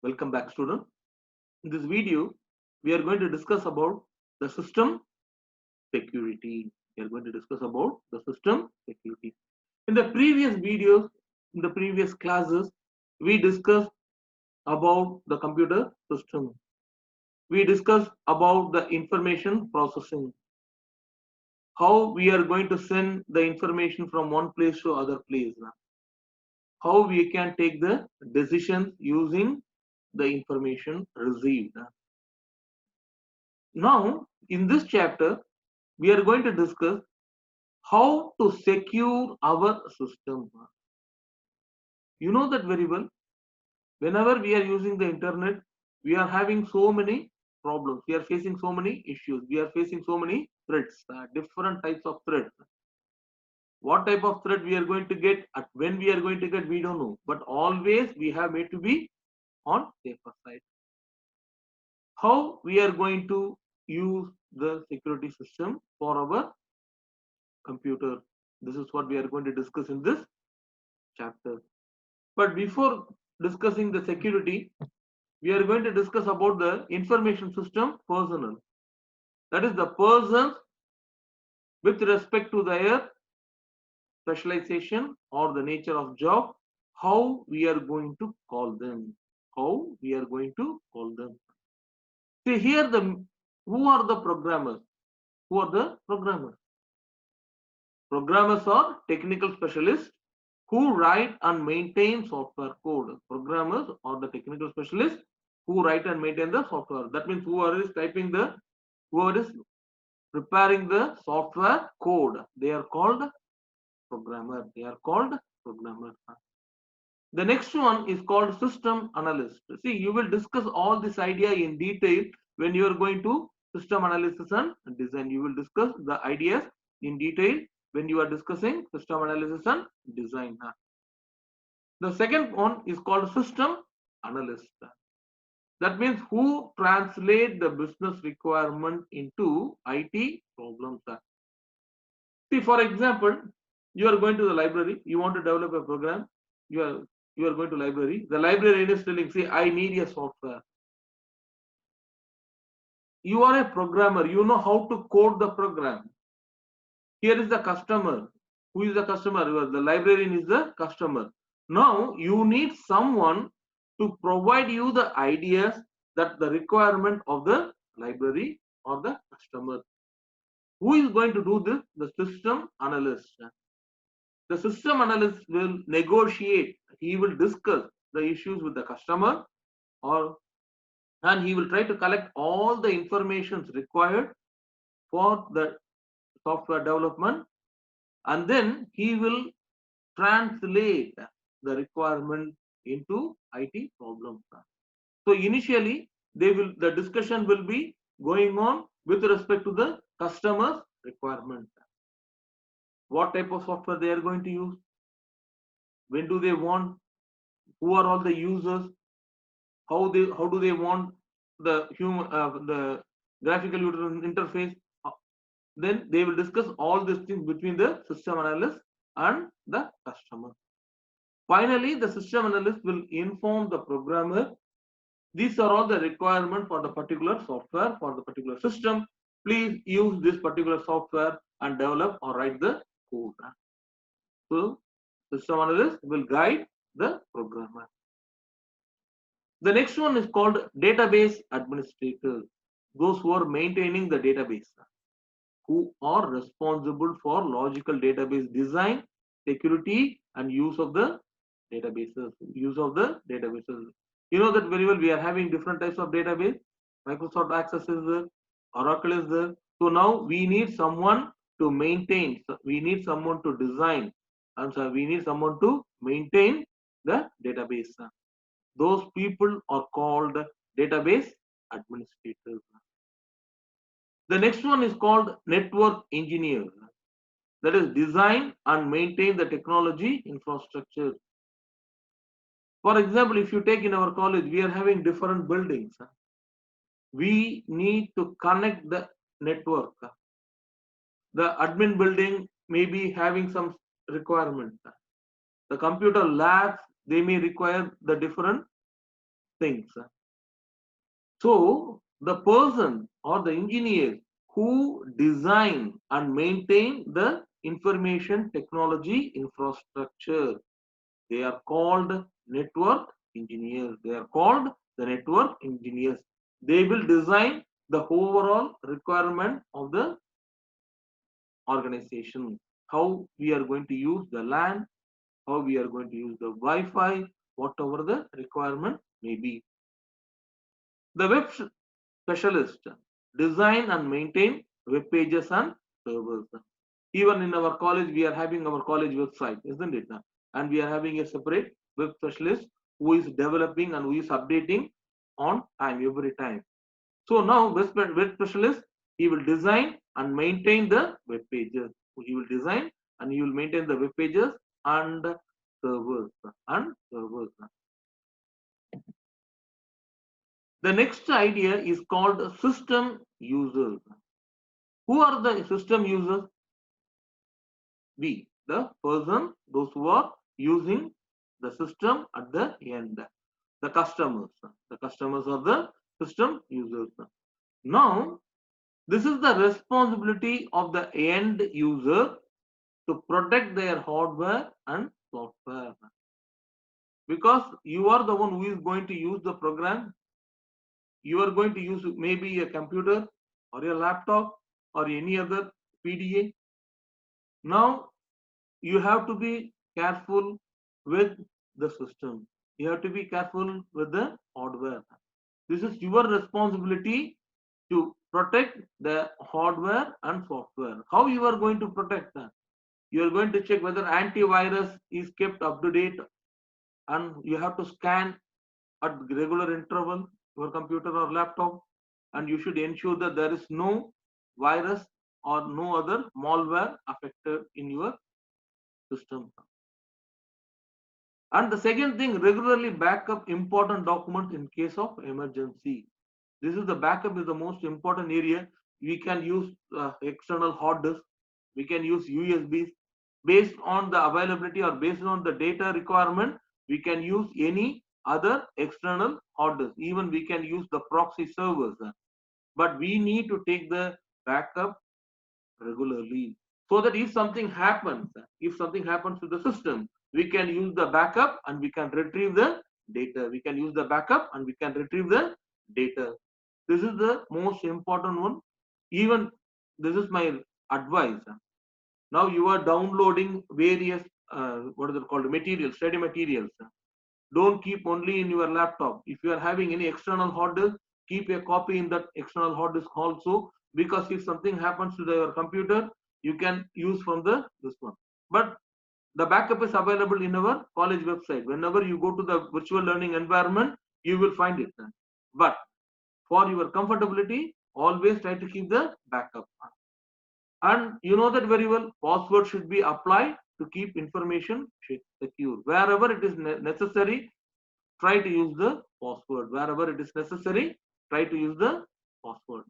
Welcome back, student. In this video, we are going to discuss about the system security. We are going to discuss about the system security. In the previous videos, in the previous classes, we discussed about the computer system. We discussed about the information processing, how we are going to send the information from one place to other place, how we can take the decisions using the information received. Now, in this chapter, we are going to discuss how to secure our system. You know that very well. Whenever we are using the internet, we are having so many problems. We are facing so many issues. We are facing so many threats, different types of threats. What type of threat we are going to get, at when we are going to get, we don't know. But always we have made to be on safer side. How we are going to use the security system for our computer. This is what we are going to discuss in this chapter. But before discussing the security, we are going to discuss about the information system personnel. That is the persons with respect to their specialization or the nature of job, how we are going to call them. How we are going to call them. See here, who are the programmers? Who are the programmers? Programmers are technical specialists who write and maintain software code. Programmers are the technical specialists who write and maintain the software. That means whoever is preparing the software code, they are called programmer. They are called programmer. The next one is called system analyst. See, you will discuss all this idea in detail when you are going to system analysis and design. You will discuss the ideas in detail when you are discussing system analysis and design. The second one is called system analyst. That means who translate the business requirement into IT problems. See, for example, you are going to the library, you want to develop a program, you are going to library, the librarian is telling, see, I need a software. You are a programmer, you know how to code the program. Here is the customer. Who is the customer? The librarian is the customer. Now you need someone to provide you the ideas that the requirement of the library or the customer. Who is going to do this? The system analyst. The system analyst will negotiate. He will discuss the issues with the customer, and he will try to collect all the information required for the software development, and then he will translate the requirement into IT problems. So initially, the discussion will be going on with respect to the customer's requirement. What type of software they are going to use? When do they want? Who are all the users? How do they want the the graphical user interface? Then they will discuss all these things between the system analyst and the customer. Finally, the system analyst will inform the programmer. These are all the requirements for the particular software, for the particular system. Please use this particular software and develop or write the code. So, system analyst will guide the programmer. The next one is called database administrators. Those who are maintaining the database, who are responsible for logical database design, security, and use of the databases. You know that very well. We are having different types of database. Microsoft Access is there, Oracle is there. So now we need someone to maintain. We need someone to design, and so we need someone to maintain the database. Those people are called database administrators. The next one is called network engineer. That is design and maintain the technology infrastructure. For example, if you take in our college, we are having different buildings. We need to connect the network. The admin building may be having some requirement. The computer labs, they may require the different things. So the person or the engineer who design and maintain the information technology infrastructure, they are called network engineers. They are called the network engineers. They will design the overall requirement of the organization. How we are going to use the LAN, how we are going to use the Wi-Fi, whatever the requirement may be. The web specialist design and maintain web pages and servers. Even in our college, we are having our college website, isn't it? And we are having a separate web specialist who is developing and who is updating on time, every time. So now web specialist, he will design and maintain the web pages. He will design and he will maintain the web pages and servers and servers. The next idea is called system users. Who are the system users? We, the person, those who are using the system at the end. The customers. The customers are the system users. Now, this is the responsibility of the end user to protect their hardware and software. Because you are the one who is going to use the program. You are going to use maybe a computer or a laptop or any other PDA. Now you have to be careful with the system. You have to be careful with the hardware. This is your responsibility to protect the hardware and software. How you are going to protect that? You are going to check whether antivirus is kept up to date, and you have to scan at regular interval your computer or laptop, and you should ensure that there is no virus or no other malware affected in your system. And the second thing, regularly backup important documents in case of emergency. This is the backup is the most important area. We can use external hard disk. We can use USBs. Based on the availability or based on the data requirement, we can use any other external hard disk. Even we can use the proxy servers. But we need to take the backup regularly, so that if something happens to the system, we can use the backup and we can retrieve the data. We can use the backup and we can retrieve the data. This is the most important one. Even this is my advice. Now you are downloading various what is it called, materials, study materials. Don't keep only in your laptop. If you are having any external hard disk, keep a copy in that external hard disk also, because if something happens to your computer, you can use from this one. But the backup is available in our college website. Whenever you go to the virtual learning environment, you will find it. But for your comfortability, always try to keep the backup. And you know that very well, password should be applied to keep information secure. Wherever it is necessary, try to use the password. Wherever it is necessary, try to use the password.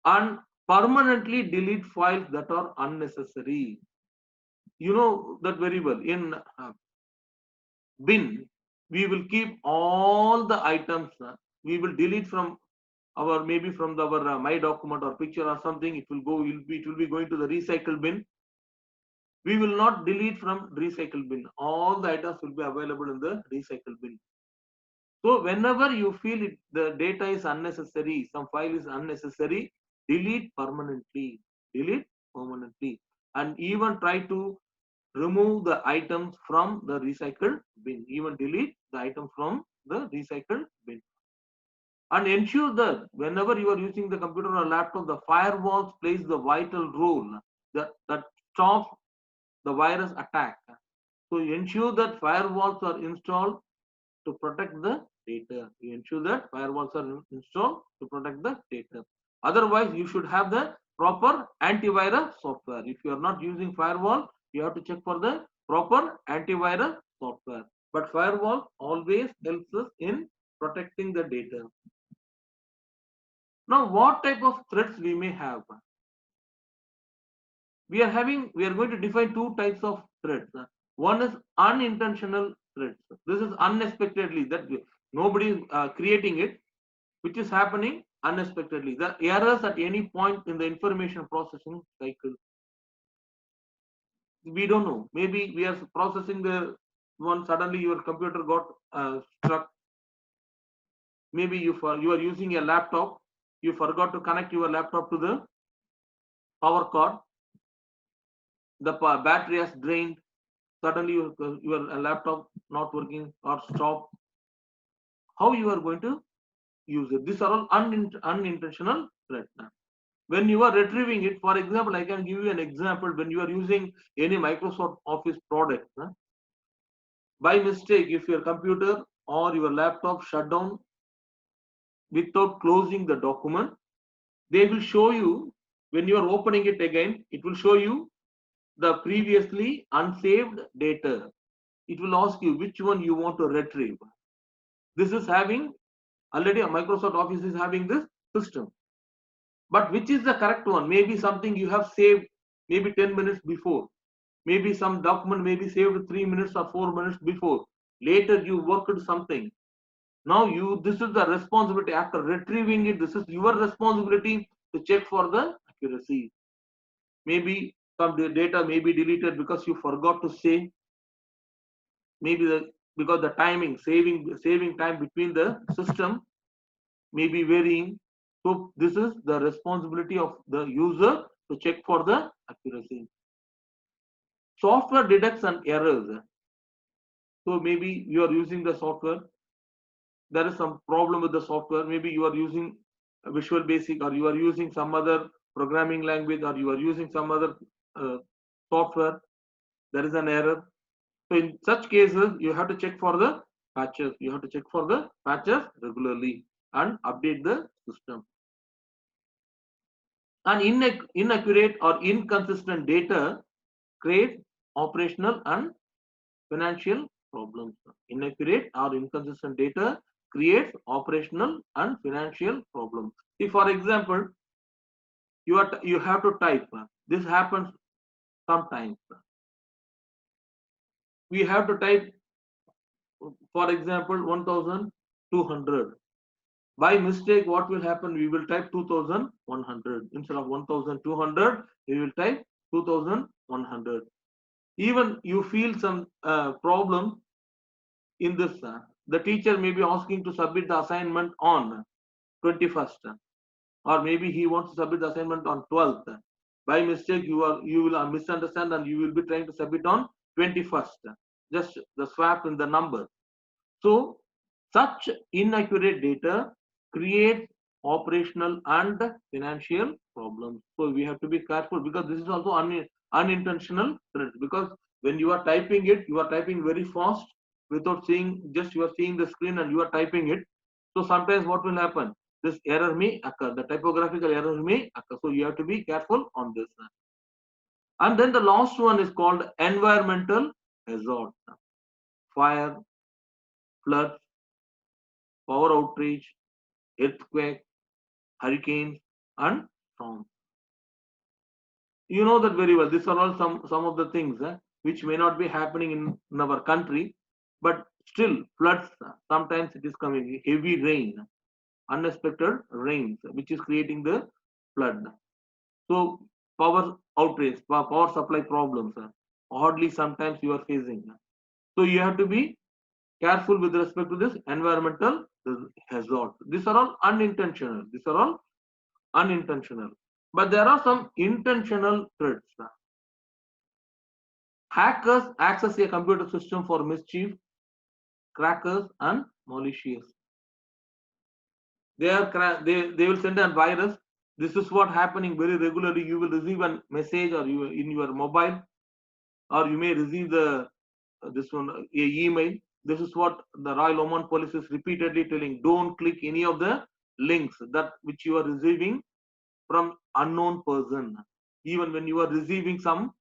And permanently delete files that are unnecessary. You know that very well. In bin, we will keep all the items. We will delete from our, maybe from our my document or picture or something. It will be going to the recycle bin. We will not delete from recycle bin. All the items will be available in the recycle bin. So whenever you feel the data is unnecessary, some file is unnecessary, delete permanently. Delete permanently. And even try to remove the items from the recycled bin. Even delete the item from the recycled bin. And ensure that whenever you are using the computer or laptop, the firewalls plays the vital role that stops the virus attack. So ensure that firewalls are installed to protect the data. You ensure that firewalls are installed to protect the data. Otherwise, you should have the proper antivirus software. If you are not using firewall, you have to check for the proper antivirus software. But firewall always helps us in protecting the data. Now, what type of threats we may have? We are going to define two types of threats. One is unintentional threats. This is unexpectedly, that Nobody is creating it, which is happening unexpectedly. The errors at any point in the information processing cycle, we don't know. Maybe we are processing the one, suddenly your computer got struck. Maybe you are using a laptop, you forgot to connect your laptop to the power cord, the battery has drained, suddenly your laptop not working or stop. How you are going to use it? These are all unintentional threat. When you are retrieving it, for example, I can give you an example. When you are using any Microsoft Office product, by mistake, if your computer or your laptop shut down without closing the document, they will show you, when you are opening it again, it will show you the previously unsaved data. It will ask you which one you want to retrieve. This is having already, Microsoft Office is having this system. But which is the correct one? Maybe something you have saved maybe 10 minutes before. Maybe some document may be saved 3 minutes or 4 minutes before. Later you worked something. Now this is the responsibility. After retrieving it, this is your responsibility to check for the accuracy. Maybe some data may be deleted because you forgot to save. Maybe because the timing, saving time between the system may be varying. So this is the responsibility of the user to check for the accuracy. Software detects an errors. So maybe you are using the software, there is some problem with the software. Maybe you are using Visual Basic, or you are using some other programming language, or you are using some other software. There is an error. So in such cases, you have to check for the patches. You have to check for the patches regularly and update the system. And inaccurate or inconsistent data creates operational and financial problems. Inaccurate or inconsistent data creates operational and financial problems. See, for example, you have to type. This happens sometimes. We have to type, for example, 1200. By mistake, what will happen? We will type 2100 instead of 1200. We will type 2100. Even you feel some problem in this. The teacher may be asking to submit the assignment on 21st, or maybe he wants to submit the assignment on 12th. By mistake, you will misunderstand and you will be trying to submit on 21st. Just the swap in the number. So such inaccurate data creates operational and financial problems. So we have to be careful, because this is also unintentional threat. Because when you are typing it, you are typing very fast without seeing, just you are seeing the screen and you are typing it. So sometimes what will happen? This error may occur, the typographical error may occur. So you have to be careful on this. And then the last one is called environmental hazard. Fire, floods, power outage, earthquake, hurricanes, and storms. You know that very well. These are all some of the things which may not be happening in our country, but still floods. Sometimes it is coming, heavy rain, unexpected rains, which is creating the flood. So power outage, power supply problems, hardly sometimes you are facing. So you have to be careful with respect to this environmental hazard. These are all unintentional. These are all unintentional. But there are some intentional threats. Hackers access a computer system for mischief, crackers, and malicious. They will send a virus. This is what happening very regularly. You will receive a message, or you in your mobile, or you may receive this one email. This is what the Royal Oman Police is repeatedly telling: don't click any of the links that which you are receiving from unknown person. Even when you are receiving some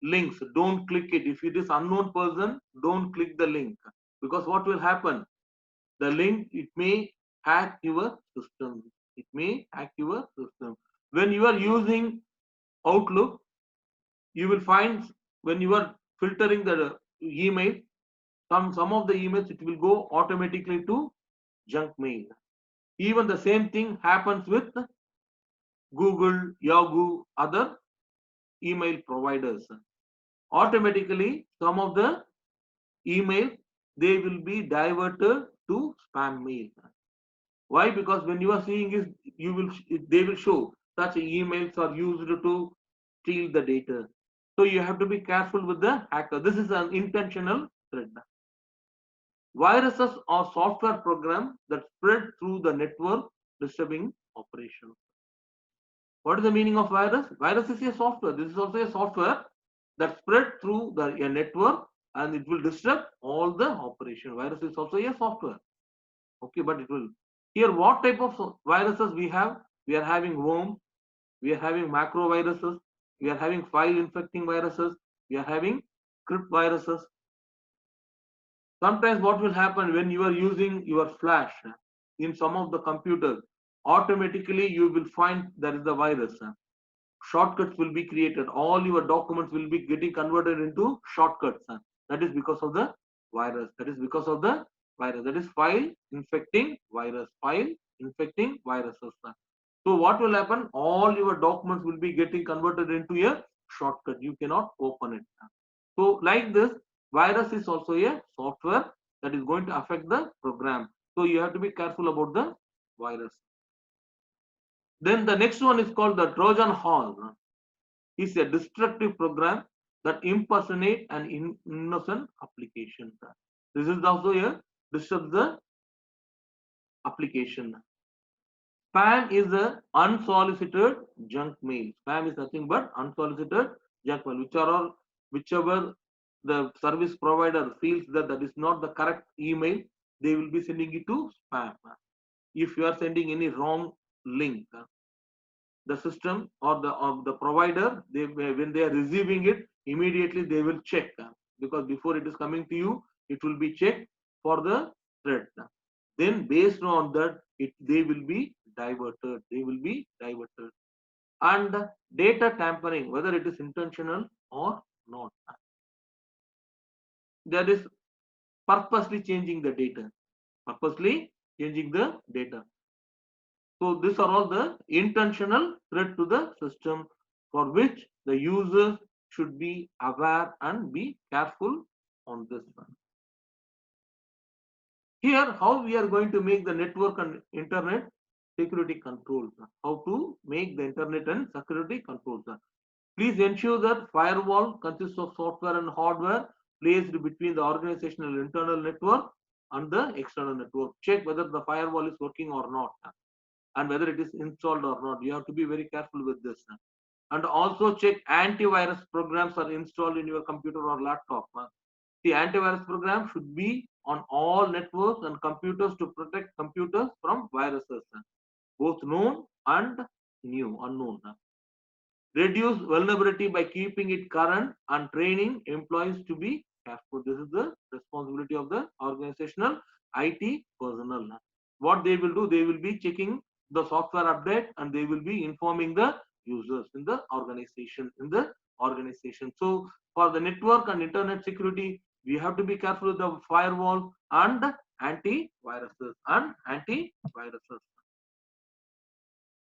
links, don't click it. If it is unknown person, don't click the link, because what will happen? The link, it may hack your system. It may hack your system. When you are using Outlook, you will find, when you are filtering the email, some of the emails it will go automatically to junk mail. Even the same thing happens with Google, Yahoo, other email providers. Automatically, some of the emails they will be diverted to spam mail. Why? Because when you are seeing is they will show such emails are used to steal the data. So you have to be careful with the hacker. This is an intentional threat. Viruses are software programs that spread through the network, disturbing operations. What is the meaning of virus? Virus is a software. This is also a software that spread through a network and it will disrupt all the operation. Virus is also a software. Okay, but it will. Here, what type of viruses we have? We are having worm, we are having macro viruses, we are having file infecting viruses, we are having script viruses. Sometimes what will happen when you are using your flash in some of the computers, automatically you will find there is a virus. Shortcuts will be created. All your documents will be getting converted into shortcuts. That is because of the virus. That is because of the virus. That is file infecting virus. File infecting viruses. So what will happen? All your documents will be getting converted into a shortcut. You cannot open it. So like this, virus is also a software that is going to affect the program. So you have to be careful about the virus. Then the next one is called the Trojan horse. It's a destructive program that impersonate an innocent application. This is also a disrupt the application. Spam is a unsolicited junk mail. Spam is nothing but unsolicited junk mail, whichever the service provider feels that that is not the correct email, they will be sending it to spam. If you are sending any wrong link, the system or the provider, when they are receiving it, immediately they will check, because before it is coming to you, it will be checked for the threat. Then based on that, they will be diverted. They will be diverted. And data tampering, whether it is intentional or not, that is purposely changing the data. Purposely changing the data. So these are all the intentional threat to the system for which the users should be aware and be careful on this one. Here, how we are going to make the network and internet security controls. How to make the internet and security controls. Please ensure that firewall consists of software and hardware placed between the organizational internal network and the external network. Check whether the firewall is working or not, and whether it is installed or not. You have to be very careful with this. And also check antivirus programs are installed in your computer or laptop. The antivirus program should be on all networks and computers to protect computers from viruses, both known and unknown. Reduce vulnerability by keeping it current and training employees to be careful. This is the responsibility of the organizational IT personnel. What they will do, they will be checking the software update and they will be informing the users in the organization. So for the network and internet security, we have to be careful with the firewall and antiviruses.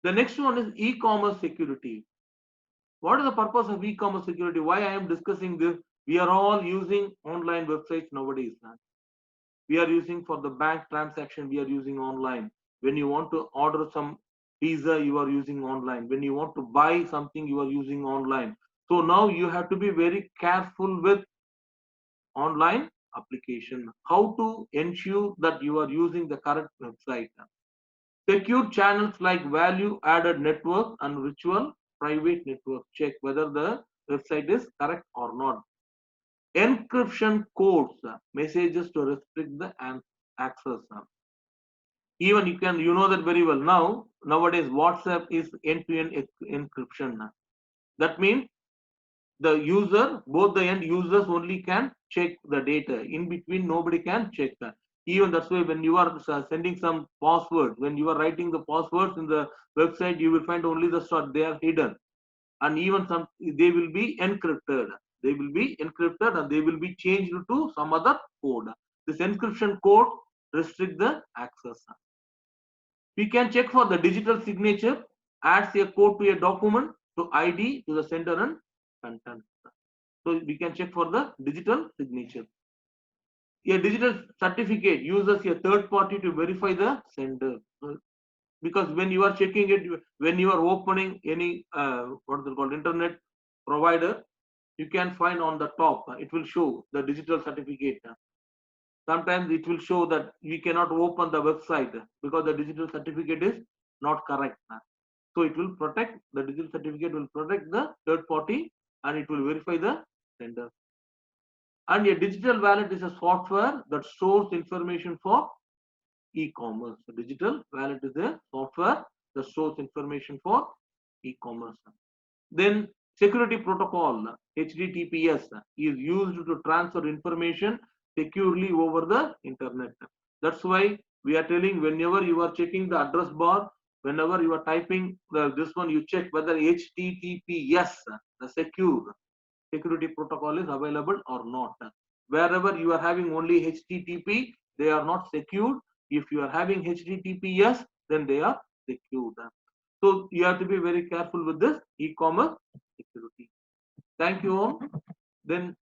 The next one is e-commerce security. What is the purpose of e-commerce security? Why I am discussing this? We are all using online websites nowadays. We are using for the bank transaction, we are using online. When you want to order some pizza, you are using online. When you want to buy something, you are using online. So now you have to be very careful with online application. How to ensure that you are using the correct website. Secure channels like value added network and virtual private network. Check whether the website is correct or not. Encryption codes, messages to restrict the access. Even you know that very well. Nowadays WhatsApp is end-to-end encryption. That means the user, both the end users only can check the data. In between, nobody can check that. Even that's why when you are sending some passwords, when you are writing the passwords in the website, you will find only the start, they are hidden. And even they will be encrypted. They will be encrypted and they will be changed to some other code. This encryption code restrict the access. We can check for the digital signature, adds a code to a document to ID to the sender and content. So we can check for the digital signature. A digital certificate uses a third party to verify the sender. Because when you are checking it, when you are opening any what is it called, internet provider, you can find on the top, it will show the digital certificate. Sometimes it will show that we cannot open the website because the digital certificate is not correct. So it will protect, the digital certificate will protect the third party and it will verify the sender. And a digital wallet is a software that stores information for e-commerce. A digital wallet is a software that stores information for e-commerce. Then security protocol, HTTPS, is used to transfer information securely over the internet. That's why we are telling, whenever you are checking the address bar, whenever you are typing this one, you check whether HTTPS, the security protocol, is available or not. Wherever you are having only HTTP, they are not secured. If you are having HTTPS, then they are secured. So you have to be very careful with this e-commerce security. Thank you all. Then